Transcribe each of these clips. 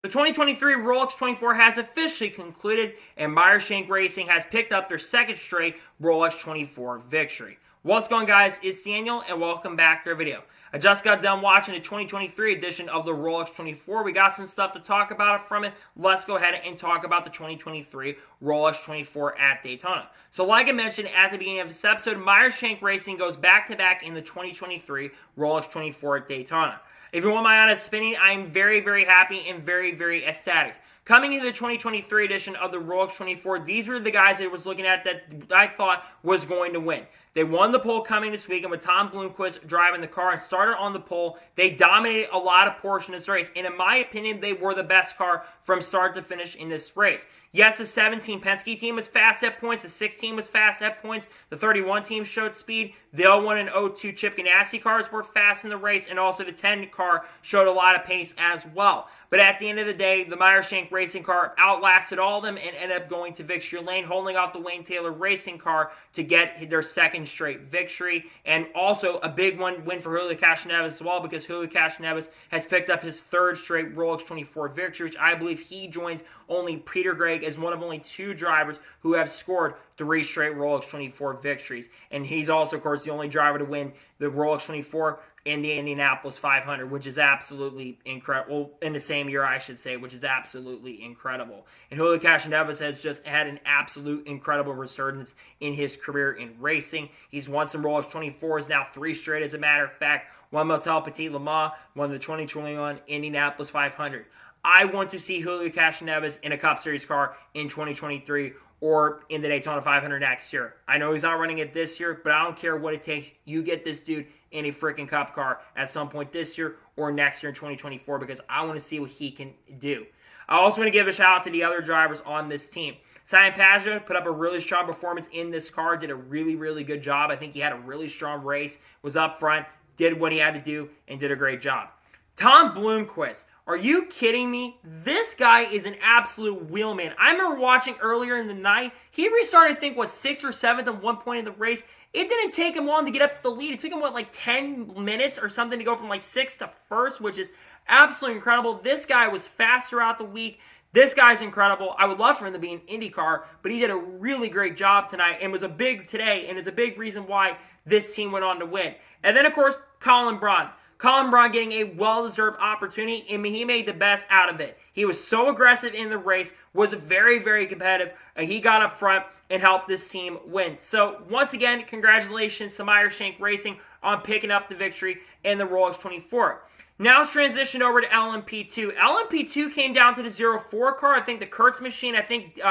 The 2023 Rolex 24 has officially concluded, and Meyer Shank Racing has picked up their second straight Rolex 24 victory. What's going on, guys? It's Daniel, and welcome back to our video. I just got done watching the 2023 edition of the Rolex 24. We got some stuff to talk about from it. Let's go ahead and talk about the 2023 Rolex 24 at Daytona. So like I mentioned at the beginning of this episode, Meyer Shank Racing goes back-to-back in the 2023 Rolex 24 at Daytona. If you want my honest opinion, I'm very, very happy and very, very ecstatic. Coming into the 2023 edition of the Rolex 24, these were the guys I was looking at that I thought was going to win. They won the pole coming this weekend with Tom Bloomquist driving the car and started on the pole. They dominated a lot of portion of this race, and in my opinion, they were the best car from start to finish in this race. Yes, the 17 Penske team was fast at points, the 16 was fast at points, the 31 team showed speed, the 01 and 02 Chip Ganassi cars were fast in the race, and also the 10 car showed a lot of pace as well. But at the end of the day, the Meyer Shank Racing car outlasted all of them and ended up going to victory lane, holding off the Wayne Taylor Racing car to get their second straight victory, and also a big win for Julio Castroneves as well, because Julio Castroneves has picked up his third straight Rolex 24 victory, which I believe he joins only Peter Gregg as one of only two drivers who have scored 3 straight Rolex 24 victories. And he's also, of course, the only driver to win the Rolex 24 in the Indianapolis 500, which is absolutely incredible. Well, in the same year, I should say, which is absolutely incredible. And Julio Castroneves has just had an absolute incredible resurgence in his career in racing. He's won some Rolex 24s, now 3 straight, as a matter of fact. Won Motel Petit Le Mans, won the 2021 Indianapolis 500. I want to see Julio Castroneves in a Cup Series car in 2023 or in the Daytona 500 next year. I know he's not running it this year, but I don't care what it takes. You get this dude in a freaking Cup car at some point this year or next year in 2024, because I want to see what he can do. I also want to give a shout out to the other drivers on this team. Simon Pagenaud put up a really strong performance in this car, did a really, really good job. I think he had a really strong race, was up front, did what he had to do, and did a great job. Tom Bloomquist. Are you kidding me? This guy is an absolute wheelman. I remember watching earlier in the night. He restarted, I think, 6th or 7th at one point in the race. It didn't take him long to get up to the lead. It took him, 10 minutes or something to go from 6th to 1st, which is absolutely incredible. This guy was fast throughout the week. This guy's incredible. I would love for him to be in IndyCar, but he did a really great job tonight and was a big reason why this team went on to win. And then, of course, Colin Braun. Colin Braun getting a well-deserved opportunity, and he made the best out of it. He was so aggressive in the race, was very, very competitive, and he got up front and helped this team win. So, once again, congratulations to Meyer Shank Racing on picking up the victory in the Rolex 24. Now let's transition over to LMP2. LMP2 came down to the 04 car. I think the Kurtz machine,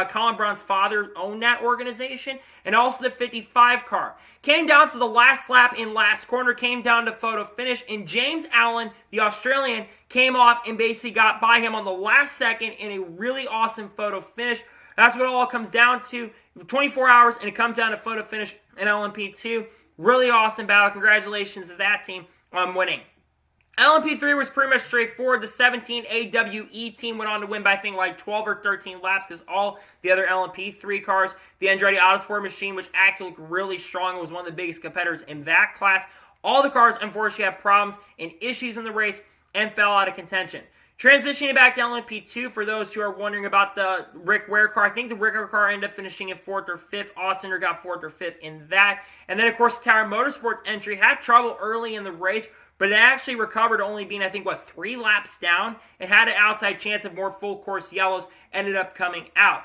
Colin Braun's father owned that organization, and also the 55 car. Came down to the last lap in last corner, came down to photo finish, and James Allen, the Australian, came off and basically got by him on the last second in a really awesome photo finish. That's what it all comes down to. 24 hours, and it comes down to photo finish in LMP2. Really awesome battle. Congratulations to that team on winning. LMP3 was pretty much straightforward. The 17 AWE team went on to win by, 12 or 13 laps, because all the other LMP3 cars, the Andretti Autosport machine, which actually looked really strong, was one of the biggest competitors in that class. All the cars, unfortunately, had problems and issues in the race and fell out of contention. Transitioning back to LMP2, for those who are wondering about the Rick Ware car, I think the Rick Ware car ended up finishing in 4th or 5th. Austin got 4th or 5th in that. And then, of course, the Tower Motorsports entry had trouble early in the race, but it actually recovered, only being, 3 laps down, and had an outside chance of more full course yellows, ended up coming out.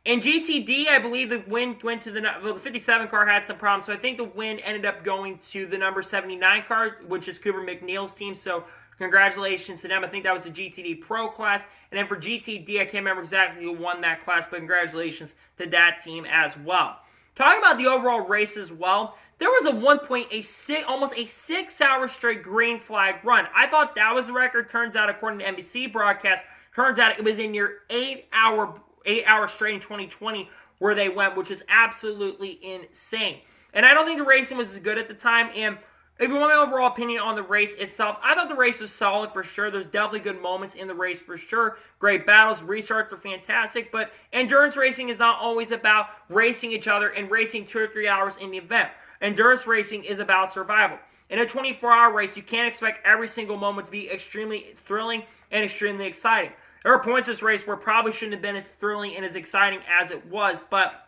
In GTD, I believe the win went to the 57 car had some problems, so I think the win ended up going to the number 79 car, which is Cooper McNeil's team, so congratulations to them. I think that was the GTD Pro class. And then for GTD, I can't remember exactly who won that class, but congratulations to that team as well. Talking about the overall race as well, there was at one point almost a 6-hour straight green flag run. I thought that was the record. Turns out, according to NBC broadcast, turns out it was in your 8-hour straight in 2020 where they went, which is absolutely insane. And I don't think the racing was as good at the time. And if you want my overall opinion on the race itself, I thought the race was solid for sure. There's definitely good moments in the race for sure. Great battles, restarts are fantastic, but endurance racing is not always about racing each other and racing 2 or 3 hours in the event. Endurance racing is about survival. In a 24-hour race, you can't expect every single moment to be extremely thrilling and extremely exciting. There were points in this race where it probably shouldn't have been as thrilling and as exciting as it was, but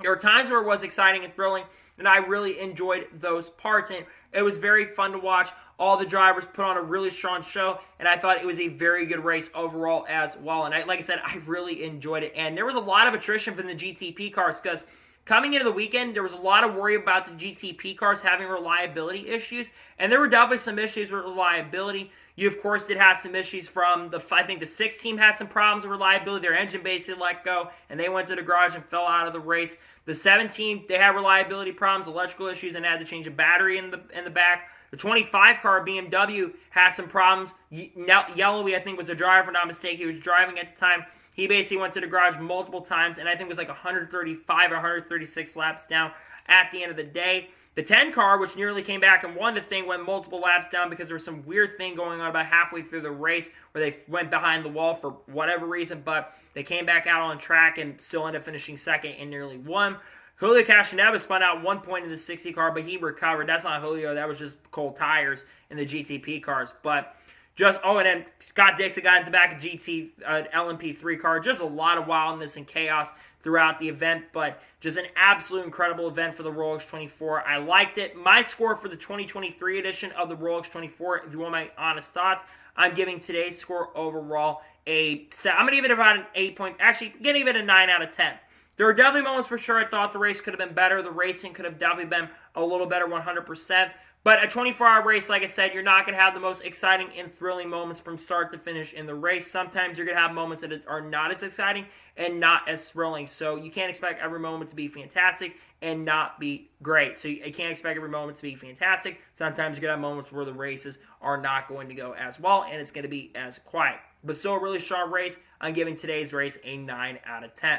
there were times where it was exciting and thrilling, and I really enjoyed those parts, and it was very fun to watch. All the drivers put on a really strong show, and I thought it was a very good race overall as well. And like I said, I really enjoyed it. And there was a lot of attrition from the GTP cars because coming into the weekend, there was a lot of worry about the GTP cars having reliability issues, and there were definitely some issues with reliability. You, of course, did have some issues from I think the 6 team had some problems with reliability. Their engine basically let go, and they went to the garage and fell out of the race. The 7 team, they had reliability problems, electrical issues, and had to change a battery in the back. The 25 car BMW had some problems. Yellowy, I think, was the driver, if I'm not mistaken. He was driving at the time. He basically went to the garage multiple times, and I think it was like 135 or 136 laps down at the end of the day. The 10 car, which nearly came back and won the thing, went multiple laps down because there was some weird thing going on about halfway through the race where they went behind the wall for whatever reason, but they came back out on track and still ended up finishing second and nearly won. Julio Castroneves spun out 1 point in the 60 car, but he recovered. That's not Julio. That was just cold tires in the GTP cars. But and then Scott Dixon got into the back of LMP3 car. Just a lot of wildness and chaos throughout the event, but just an absolute incredible event for the Rolex 24. I liked it. My score for the 2023 edition of the Rolex 24, if you want my honest thoughts, I'm giving today's score overall I'm going to give it about an 8 point. Actually, going to give it a 9 out of 10. There were definitely moments for sure I thought the race could have been better. The racing could have definitely been a little better 100%. But a 24-hour race, like I said, you're not going to have the most exciting and thrilling moments from start to finish in the race. Sometimes you're going to have moments that are not as exciting and not as thrilling. So you can't expect every moment to be fantastic and not be great. So you can't expect every moment to be fantastic. Sometimes you're going to have moments where the races are not going to go as well and it's going to be as quiet. But still a really strong race. I'm giving today's race a 9 out of 10.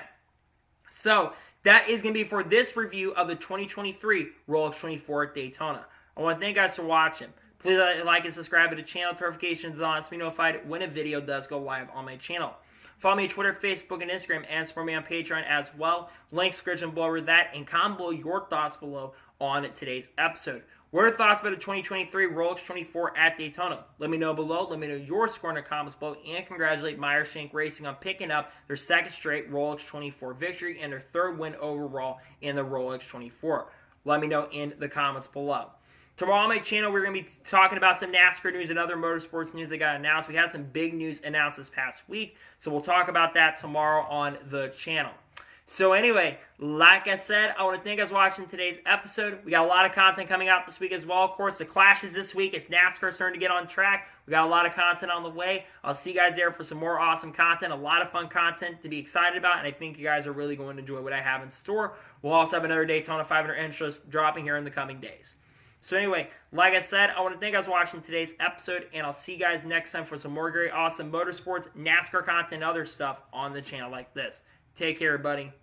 So that is going to be for this review of the 2023 Rolex 24 at Daytona. I want to thank you guys for watching. Please like and subscribe to the channel. Notifications on so be notified when a video does go live on my channel. Follow me on Twitter, Facebook, and Instagram, and support me on Patreon as well. Links description below that, and comment below your thoughts below on today's episode. What are your thoughts about the 2023 Rolex 24 at Daytona? Let me know below. Let me know your score in the comments below, and congratulate Meyer Shank Racing on picking up their second straight Rolex 24 victory and their third win overall in the Rolex 24. Let me know in the comments below. Tomorrow on my channel, we're going to be talking about some NASCAR news and other motorsports news that got announced. We had some big news announced this past week, so we'll talk about that tomorrow on the channel. So anyway, like I said, I want to thank you guys for watching today's episode. We got a lot of content coming out this week as well. Of course, the Clashes this week. It's NASCAR starting to get on track. We got a lot of content on the way. I'll see you guys there for some more awesome content, a lot of fun content to be excited about, and I think you guys are really going to enjoy what I have in store. We'll also have another Daytona 500 intros dropping here in the coming days. So anyway, like I said, I want to thank you guys for watching today's episode, and I'll see you guys next time for some more great, awesome motorsports, NASCAR content, and other stuff on the channel like this. Take care, everybody.